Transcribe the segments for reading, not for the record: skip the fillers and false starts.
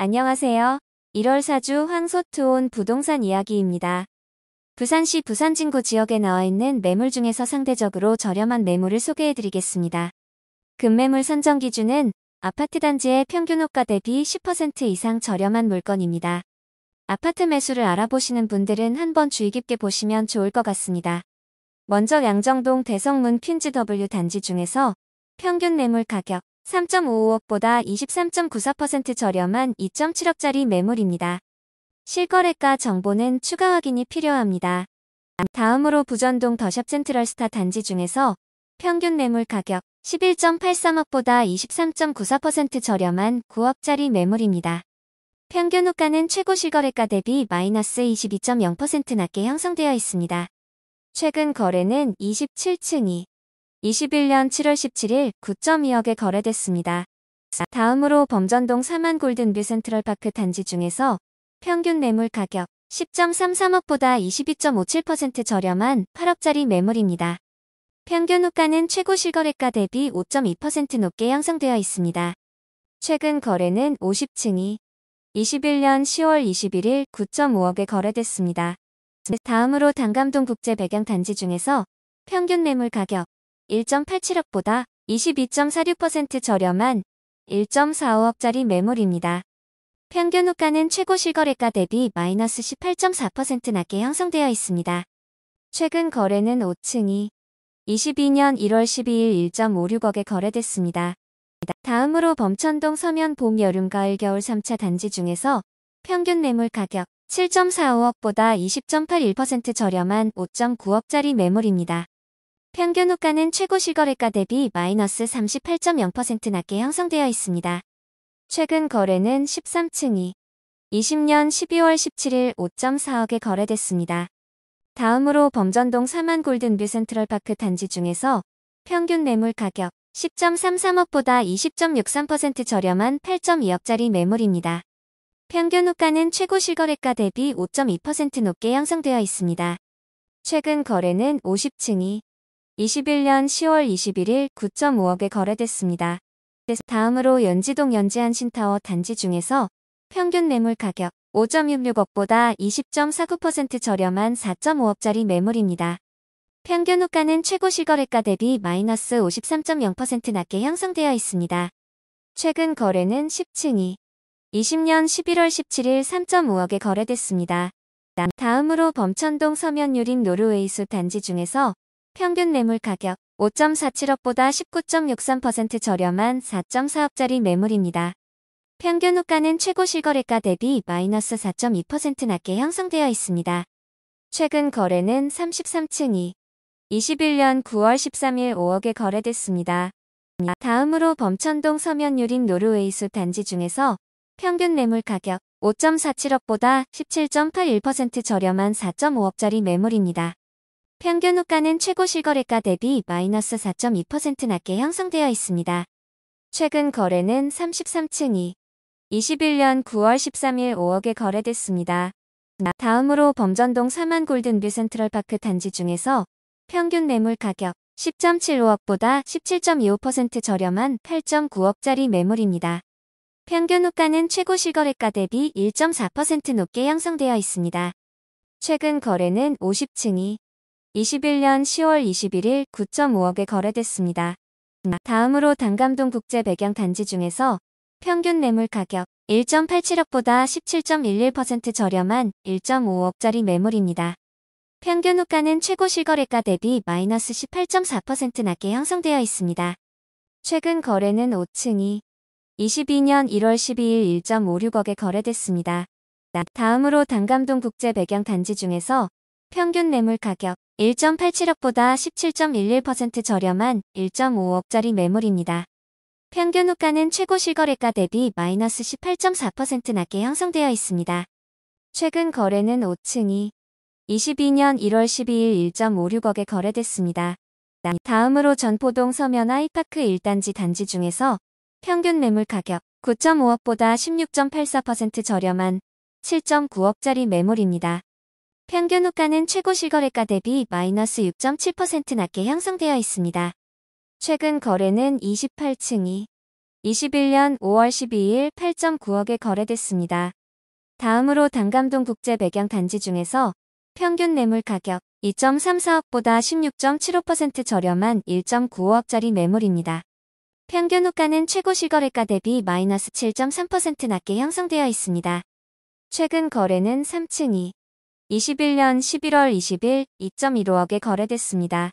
안녕하세요. 1월 사주 황소투혼 부동산 이야기입니다. 부산시 부산진구 지역에 나와 있는 매물 중에서 상대적으로 저렴한 매물을 소개해드리겠습니다. 급매물 선정 기준은 아파트 단지의 평균 호가 대비 10% 이상 저렴한 물건입니다. 아파트 매수를 알아보시는 분들은 한번 주의 깊게 보시면 좋을 것 같습니다. 먼저 양정동 대성문 퀸즈 W 단지 중에서 평균 매물 가격 3.55억보다 23.94% 저렴한 2.7억짜리 매물입니다. 실거래가 정보는 추가 확인이 필요합니다. 다음으로 부전동 더샵 센트럴스타 단지 중에서 평균 매물 가격 11.83억보다 23.94% 저렴한 9억짜리 매물입니다. 평균 호가는 최고 실거래가 대비 마이너스 22.0% 낮게 형성되어 있습니다. 최근 거래는 27층이 21년 7월 17일 9.2억에 거래됐습니다. 다음으로 범전동 사만 골든뷰 센트럴파크 단지 중에서 평균 매물 가격 10.33억보다 22.57% 저렴한 8억짜리 매물입니다. 평균 호가는 최고 실거래가 대비 5.2% 높게 형성되어 있습니다. 최근 거래는 50층이 21년 10월 21일 9.5억에 거래됐습니다. 다음으로 단감동 국제 백양 단지 중에서 평균 매물 가격 1.87억보다 22.46% 저렴한 1.45억짜리 매물입니다. 평균 호가는 최고 실거래가 대비 마이너스 18.4% 낮게 형성되어 있습니다. 최근 거래는 5층이 22년 1월 12일 1.56억에 거래됐습니다. 다음으로 범천동 서면 봄 여름 가을 겨울 3차 단지 중에서 평균 매물 가격 7.45억보다 20.81% 저렴한 5.9억짜리 매물입니다. 평균 호가는 최고 실거래가 대비 마이너스 38.0% 낮게 형성되어 있습니다. 최근 거래는 13층이 20년 12월 17일 5.4억에 거래됐습니다. 다음으로 범전동 사만 골든뷰 센트럴파크 단지 중에서 평균 매물 가격 10.33억보다 20.63% 저렴한 8.2억짜리 매물입니다. 평균 호가는 최고 실거래가 대비 5.2% 높게 형성되어 있습니다. 최근 거래는 50층이 21년 10월 21일 9.5억에 거래됐습니다. 다음으로 연지동 연지한신타워 단지 중에서 평균 매물 가격 5.66억보다 20.49% 저렴한 4.5억짜리 매물입니다. 평균 호가는 최고 실거래가 대비 마이너스 53.0% 낮게 형성되어 있습니다. 최근 거래는 10층이 20년 11월 17일 3.5억에 거래됐습니다. 다음으로 범천동 서면 유림 노르웨이수 단지 중에서 평균 매물 가격 5.47억보다 19.63% 저렴한 4.4억짜리 매물입니다. 평균 호가는 최고 실거래가 대비 마이너스 4.2% 낮게 형성되어 있습니다. 최근 거래는 33층이 21년 9월 13일 5억에 거래됐습니다. 다음으로 범천동 서면 유림 노르웨이수 단지 중에서 평균 매물 가격 5.47억보다 17.81% 저렴한 4.5억짜리 매물입니다. 평균 호가는 최고 실거래가 대비 마이너스 4.2% 낮게 형성되어 있습니다. 최근 거래는 33층이 21년 9월 13일 5억에 거래됐습니다. 다음으로 범전동 사만 골든뷰 센트럴파크 단지 중에서 평균 매물 가격 10.75억보다 17.25% 저렴한 8.9억짜리 매물입니다. 평균 호가는 최고 실거래가 대비 1.4% 높게 형성되어 있습니다. 최근 거래는 50층이 21년 10월 21일 9.5억에 거래됐습니다. 다음으로 단감동 국제 백양 단지 중에서 평균 매물 가격 1.87억보다 17.11% 저렴한 1.5억짜리 매물입니다. 평균 호가는 최고 실거래가 대비 마이너스 18.4% 낮게 형성되어 있습니다. 최근 거래는 5층이 22년 1월 12일 1.56억에 거래됐습니다. 다음으로 단감동 국제 백양 단지 중에서 평균 매물 가격 1.87억보다 17.11% 저렴한 1.5억짜리 매물입니다. 평균 호가는 최고 실거래가 대비 마이너스 18.4% 낮게 형성되어 있습니다. 최근 거래는 5층이 22년 1월 12일 1.56억에 거래됐습니다. 다음으로 전포동 서면 아이파크 1단지 단지 중에서 평균 매물 가격 9.5억보다 16.84% 저렴한 7.9억짜리 매물입니다. 평균 호가는 최고 실거래가 대비 마이너스 6.7% 낮게 형성되어 있습니다. 최근 거래는 28층이 21년 5월 12일 8.9억에 거래됐습니다. 다음으로 단감동 국제 매경 단지 중에서 평균 매물 가격 2.34억보다 16.75% 저렴한 1.95억짜리 매물입니다. 평균 호가는 최고 실거래가 대비 마이너스 7.3% 낮게 형성되어 있습니다. 최근 거래는 3층이 21년 11월 20일 2.15억에 거래됐습니다.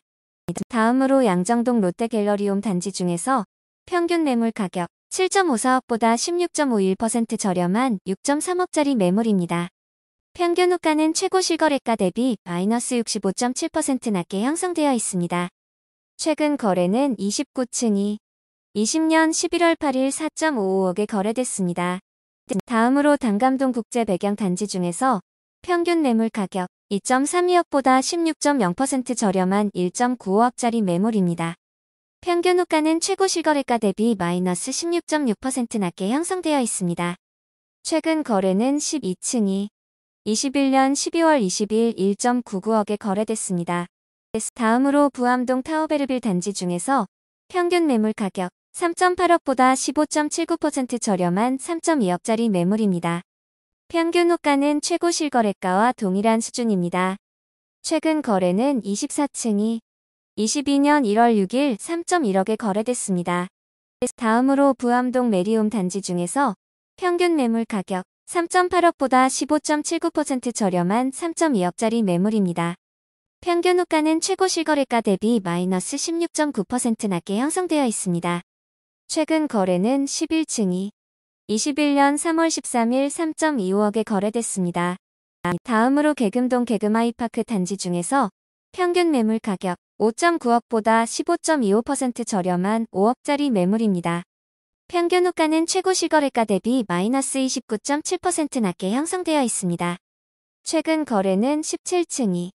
다음으로 양정동 롯데갤러리홈 단지 중에서 평균 매물 가격 7.54억보다 16.51% 저렴한 6.3억짜리 매물입니다. 평균 호가는 최고 실거래가 대비 마이너스 65.7% 낮게 형성되어 있습니다. 최근 거래는 29층이 20년 11월 8일 4.55억에 거래됐습니다. 다음으로 단감동 국제 매경 단지 중에서 평균 매물 가격 2.32억보다 16.0% 저렴한 1.95억짜리 매물입니다. 평균 호가는 최고 실거래가 대비 마이너스 16.6% 낮게 형성되어 있습니다. 최근 거래는 12층이 21년 12월 20일 1.99억에 거래됐습니다. 다음으로 부암동 타워베르빌 단지 중에서 평균 매물 가격 3.8억보다 15.79% 저렴한 3.2억짜리 매물입니다. 평균 호가는 최고 실거래가와 동일한 수준입니다. 최근 거래는 24층이 22년 1월 6일 3.1억에 거래됐습니다. 다음으로 부암동 메리홈 단지 중에서 평균 매물 가격 3.8억보다 15.79% 저렴한 3.2억짜리 매물입니다. 평균 호가는 최고 실거래가 대비 마이너스 16.9% 낮게 형성되어 있습니다. 최근 거래는 11층이 21년 3월 13일 3.25억에 거래됐습니다. 다음으로 개금동 개금하이파크 단지 중에서 평균 매물 가격 5.9억보다 15.25% 저렴한 5억짜리 매물입니다. 평균 호가는 최고 실거래가 대비 마이너스 29.7% 낮게 형성되어 있습니다. 최근 거래는 17층이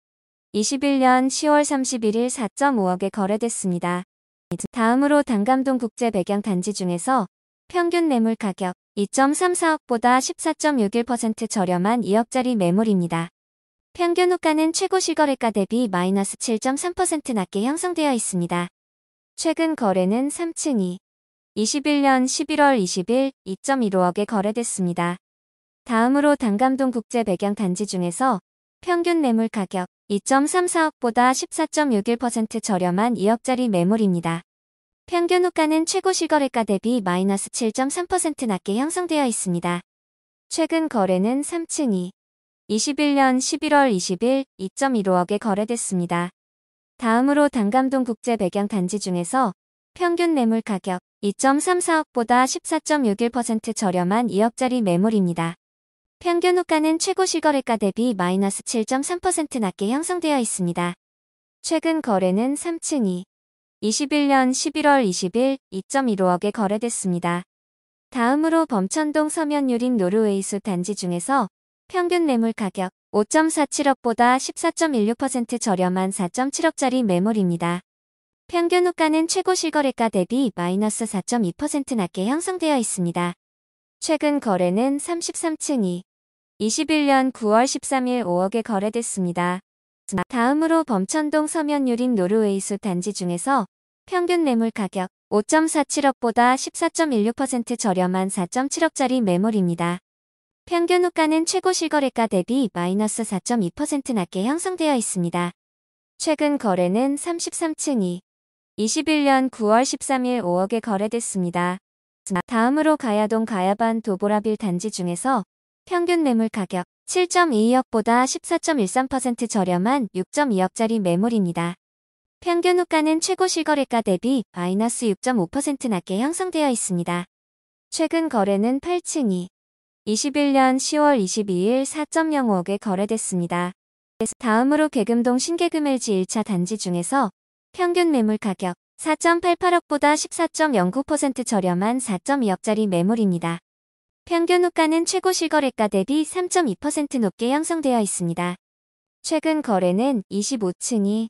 21년 10월 31일 4.5억에 거래됐습니다. 다음으로 단감동 국제 매경 단지 중에서 평균 매물 가격 2.34억보다 14.61% 저렴한 2억짜리 매물입니다. 평균 호가는 최고 실거래가 대비 마이너스 7.3% 낮게 형성되어 있습니다. 최근 거래는 3층이 21년 11월 20일 2.15억에 거래됐습니다. 다음으로 단감동 국제 매경 단지 중에서 평균 매물 가격 2.34억보다 14.61% 저렴한 2억짜리 매물입니다. 평균 호가는 최고 실거래가 대비 마이너스 7.3% 낮게 형성되어 있습니다. 최근 거래는 3층이 21년 11월 20일 2.15억에 거래됐습니다. 다음으로 단감동 국제 매경 단지 중에서 평균 매물 가격 2.34억보다 14.61% 저렴한 2억짜리 매물입니다. 평균 호가는 최고 실거래가 대비 마이너스 7.3% 낮게 형성되어 있습니다. 최근 거래는 3층이 21년 11월 20일 2.15억에 거래됐습니다. 다음으로 범천동 서면유림 노르웨이수 단지 중에서 평균 매물 가격 5.47억보다 14.16% 저렴한 4.7억짜리 매물입니다. 평균 호가는 최고 실거래가 대비 마이너스 4.2% 낮게 형성되어 있습니다. 최근 거래는 33층이 21년 9월 13일 5억에 거래됐습니다. 다음으로 범천동 서면유림 노르웨이수 단지 중에서 평균 매물 가격 5.47억보다 14.16% 저렴한 4.7억짜리 매물입니다. 평균 호가는 최고 실거래가 대비 마이너스 4.2% 낮게 형성되어 있습니다. 최근 거래는 33층이 21년 9월 13일 5억에 거래됐습니다. 다음으로 가야동 가야반 도보라빌 단지 중에서 평균 매물 가격 7.22억보다 14.13% 저렴한 6.2억짜리 매물입니다. 평균 호가는 최고 실거래가 대비 마이너스 6.5% 낮게 형성되어 있습니다. 최근 거래는 8층이 21년 10월 22일 4.05억에 거래됐습니다. 다음으로 개금동 신개금 LG 1차 단지 중에서 평균 매물 가격 4.88억보다 14.09% 저렴한 4.2억짜리 매물입니다. 평균 호가는 최고 실거래가 대비 3.2% 높게 형성되어 있습니다. 최근 거래는 25층이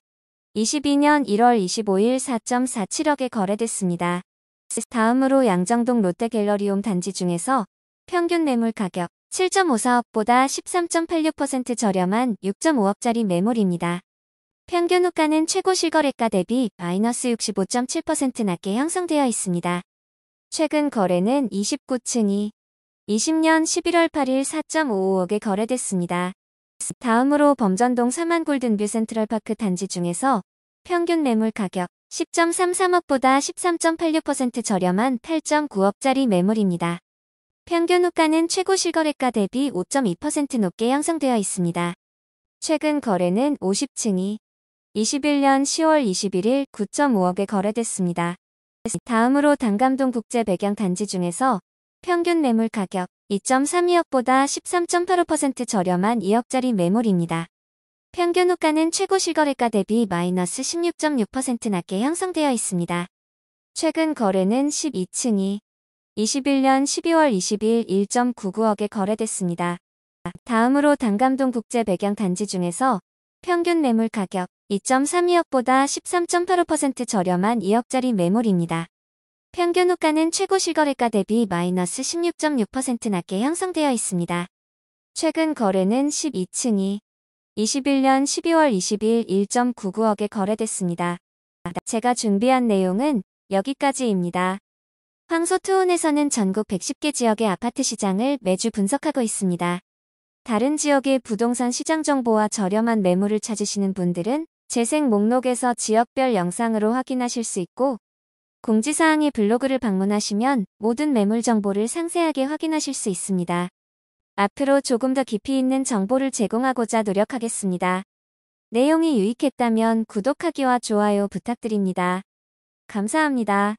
22년 1월 25일 4.47억에 거래됐습니다. 다음으로 양정동 롯데갤러리홈 단지 중에서 평균 매물 가격 7.54억보다 13.86% 저렴한 6.5억짜리 매물입니다. 평균 호가는 최고 실거래가 대비 마이너스 65.7% 낮게 형성되어 있습니다. 최근 거래는 29층이 20년 11월 8일 4.55억에 거래됐습니다. 다음으로 범전동 3만 골든뷰 센트럴파크 단지 중에서 평균 매물 가격 10.33억보다 13.86% 저렴한 8.9억짜리 매물입니다. 평균 호가는 최고 실거래가 대비 5.2% 높게 형성되어 있습니다. 최근 거래는 50층이 21년 10월 21일 9.5억에 거래됐습니다. 다음으로 단감동 국제 배경 단지 중에서 평균 매물 가격 2.32억보다 13.85% 저렴한 2억짜리 매물입니다. 평균 호가는 최고 실거래가 대비 마이너스 16.6% 낮게 형성되어 있습니다. 최근 거래는 12층이 21년 12월 20일 1.99억에 거래됐습니다. 다음으로 단감동 국제 배경 단지 중에서 평균 매물 가격 2.32억보다 13.85% 저렴한 2억짜리 매물입니다. 평균 호가는 최고 실거래가 대비 마이너스 16.6% 낮게 형성되어 있습니다. 최근 거래는 12층이 21년 12월 20일 1.99억에 거래됐습니다. 제가 준비한 내용은 여기까지입니다. 황소투혼에서는 전국 110개 지역의 아파트 시장을 매주 분석하고 있습니다. 다른 지역의 부동산 시장 정보와 저렴한 매물을 찾으시는 분들은 재생 목록에서 지역별 영상으로 확인하실 수 있고, 공지사항의 블로그를 방문하시면 모든 매물 정보를 상세하게 확인하실 수 있습니다. 앞으로 조금 더 깊이 있는 정보를 제공하고자 노력하겠습니다. 내용이 유익했다면 구독하기와 좋아요 부탁드립니다. 감사합니다.